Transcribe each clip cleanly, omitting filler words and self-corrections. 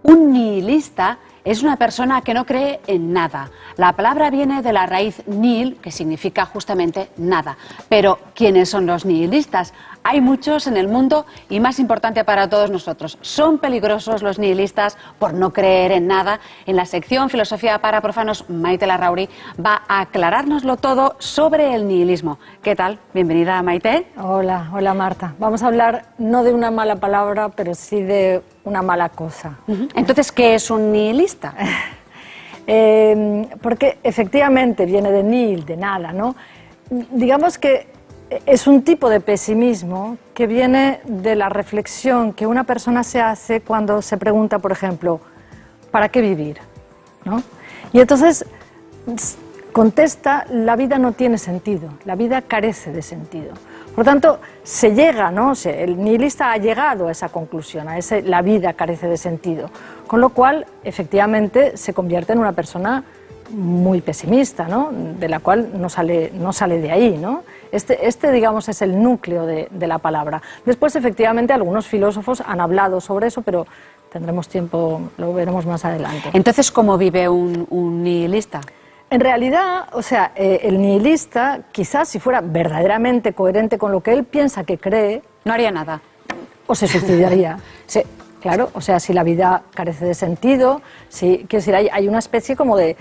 Un nihilista es una persona que no cree en nada. La palabra viene de la raíz nihil, que significa justamente nada. Pero, ¿quiénes son los nihilistas? Hay muchos en el mundo y, más importante para todos nosotros, ¿son peligrosos los nihilistas por no creer en nada? En la sección Filosofía para Profanos, Maite Larrauri va a aclarárnoslo todo sobre el nihilismo. ¿Qué tal? Bienvenida, Maite. Hola, hola Marta. Vamos a hablar no de una mala palabra, pero sí de una mala cosa. Entonces, ¿qué es un nihilista? Porque efectivamente viene de nihil, de nada, ¿no? Digamos que es un tipo de pesimismo que viene de la reflexión que una persona se hace cuando se pregunta, por ejemplo, ¿para qué vivir? ¿No? Y entonces contesta, la vida no tiene sentido, la vida carece de sentido. Por tanto, se llega, ¿no? El nihilista ha llegado a esa conclusión, la vida carece de sentido, con lo cual, efectivamente, se convierte en una persona muy pesimista, ¿no? De la cual no sale de ahí, ¿no? Digamos, es el núcleo de la palabra. Después, efectivamente, algunos filósofos han hablado sobre eso, pero tendremos tiempo, lo veremos más adelante. Entonces, ¿cómo vive un nihilista? En realidad, o sea, el nihilista, quizás si fuera verdaderamente coherente con lo que él piensa que cree, no haría nada. O se suicidaría. Sí, claro, o sea, si la vida carece de sentido, quiero decir, hay una especie como de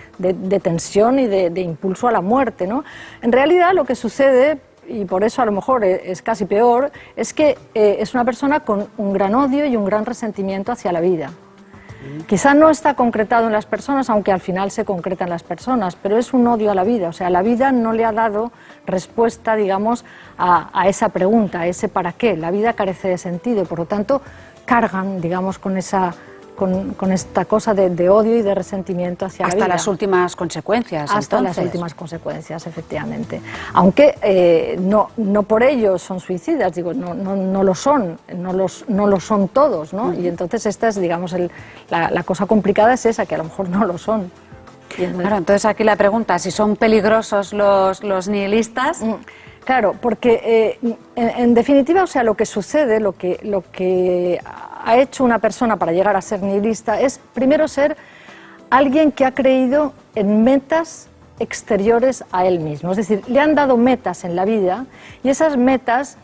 tensión y de impulso a la muerte, ¿no? En realidad lo que sucede, y por eso a lo mejor es casi peor, es que es una persona con un gran odio y un gran resentimiento hacia la vida. Quizá no está concretado en las personas, aunque al final se concreta en las personas, pero es un odio a la vida. O sea, la vida no le ha dado respuesta, digamos, a esa pregunta, a ese para qué. La vida carece de sentido, por lo tanto, cargan, digamos, con esta cosa de odio y de resentimiento hacia la vida. Hasta las últimas consecuencias, Hasta las últimas consecuencias, efectivamente. Aunque no por ello son suicidas, digo, no lo son, no lo son todos, ¿no? Y entonces esta es, digamos, la cosa complicada es esa, que a lo mejor no lo son. Claro, entonces aquí la pregunta, si son peligrosos los nihilistas. Claro, porque en definitiva, o sea, lo que sucede, lo que ha hecho una persona para llegar a ser nihilista es primero ser alguien que ha creído en metas exteriores a él mismo. Es decir, le han dado metas en la vida y esas metas,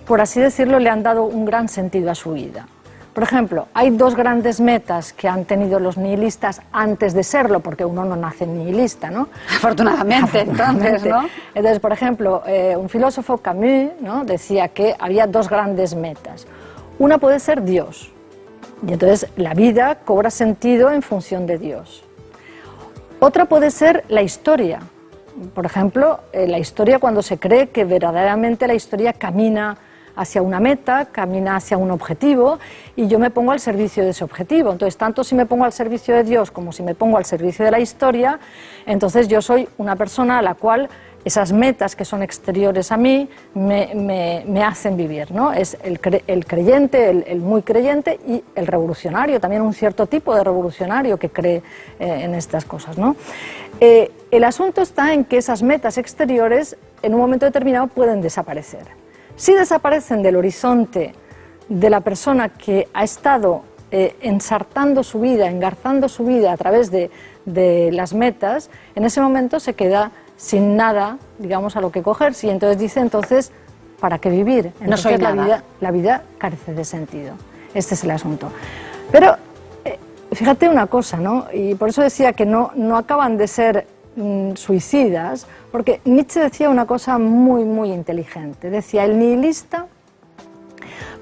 por así decirlo, le han dado un gran sentido a su vida. Por ejemplo, hay dos grandes metas que han tenido los nihilistas antes de serlo, porque uno no nace nihilista, ¿no? Afortunadamente, entonces, ¿no? Entonces, por ejemplo, un filósofo, Camus, ¿no? Decía que había dos grandes metas. Una puede ser Dios, y entonces la vida cobra sentido en función de Dios. Otra puede ser la historia. Por ejemplo, la historia, cuando se cree que verdaderamente la historia camina hacia una meta, camina hacia un objetivo y yo me pongo al servicio de ese objetivo. Entonces, tanto si me pongo al servicio de Dios como si me pongo al servicio de la historia, entonces yo soy una persona a la cual esas metas que son exteriores a mí me hacen vivir, ¿no? Es el creyente, el muy creyente y el revolucionario, también un cierto tipo de revolucionario que cree en estas cosas, ¿no? El asunto está en que esas metas exteriores en un momento determinado pueden desaparecer. Si desaparecen del horizonte de la persona que ha estado ensartando su vida, engarzando su vida a través de las metas, en ese momento se queda sin nada, digamos, a lo que cogerse y entonces dice, ¿para qué vivir? Entonces, no soy nada. La vida carece de sentido. Este es el asunto. Pero fíjate una cosa, ¿no? Y por eso decía que no acaban de ser suicidas, porque Nietzsche decía una cosa muy, muy inteligente. Decía, el nihilista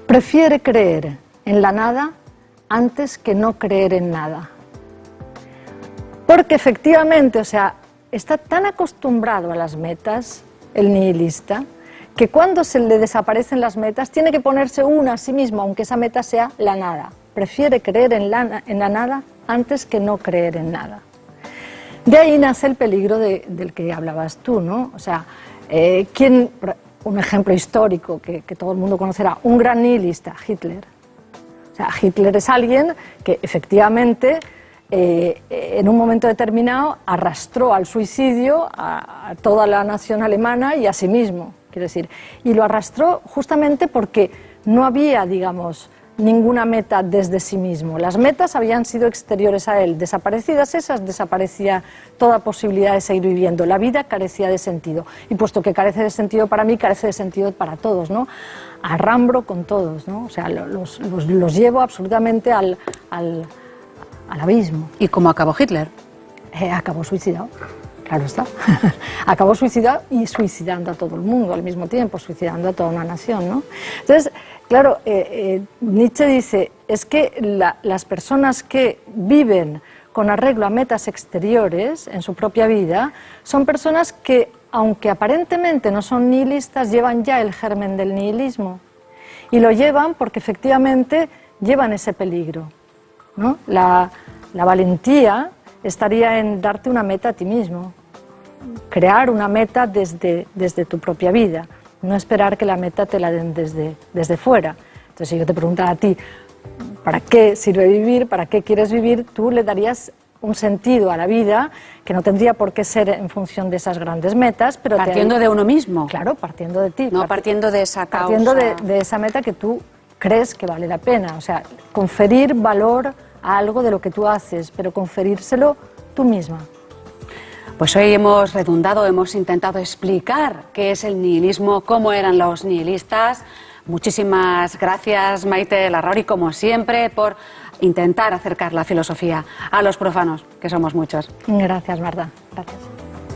prefiere creer en la nada antes que no creer en nada. Porque efectivamente, o sea, está tan acostumbrado a las metas, el nihilista, que cuando se le desaparecen las metas, tiene que ponerse una a sí mismo, aunque esa meta sea la nada. Prefiere creer en la nada antes que no creer en nada. De ahí nace el peligro del que hablabas tú, ¿no? O sea, un ejemplo histórico que todo el mundo conocerá, un gran nihilista, Hitler. O sea, Hitler es alguien que efectivamente en un momento determinado arrastró al suicidio a toda la nación alemana y a sí mismo, quiero decir. Y lo arrastró justamente porque no había, digamos, ninguna meta desde sí mismo. Las metas habían sido exteriores a él. Desaparecidas esas, desaparecía toda posibilidad de seguir viviendo. La vida carecía de sentido. Y puesto que carece de sentido para mí, carece de sentido para todos, ¿no? Arrambro con todos, ¿no? O sea, los llevo absolutamente al abismo. ¿Y cómo acabó Hitler? Acabó suicidado. Claro está. Acabó suicidado y suicidando a todo el mundo al mismo tiempo, suicidando a toda una nación, ¿no? Entonces, claro, Nietzsche dice, es que las personas que viven con arreglo a metas exteriores en su propia vida son personas que, aunque aparentemente no son nihilistas, llevan ya el germen del nihilismo. Y lo llevan porque efectivamente llevan ese peligro, ¿no? La valentía estaría en darte una meta a ti mismo, crear una meta desde tu propia vida, no esperar que la meta te la den desde fuera. Entonces, si yo te preguntara a ti, ¿para qué sirve vivir? ¿Para qué quieres vivir? Tú le darías un sentido a la vida que no tendría por qué ser en función de esas grandes metas, pero partiendo de uno mismo. Claro, partiendo de ti. No partiendo de esa causa. Partiendo de esa meta que tú crees que vale la pena. O sea, conferir valor a algo de lo que tú haces, pero conferírselo tú misma. Pues hoy hemos redundado, hemos intentado explicar qué es el nihilismo, cómo eran los nihilistas. Muchísimas gracias, Maite Larrauri, como siempre, por intentar acercar la filosofía a los profanos, que somos muchos. Gracias, Marta. Gracias.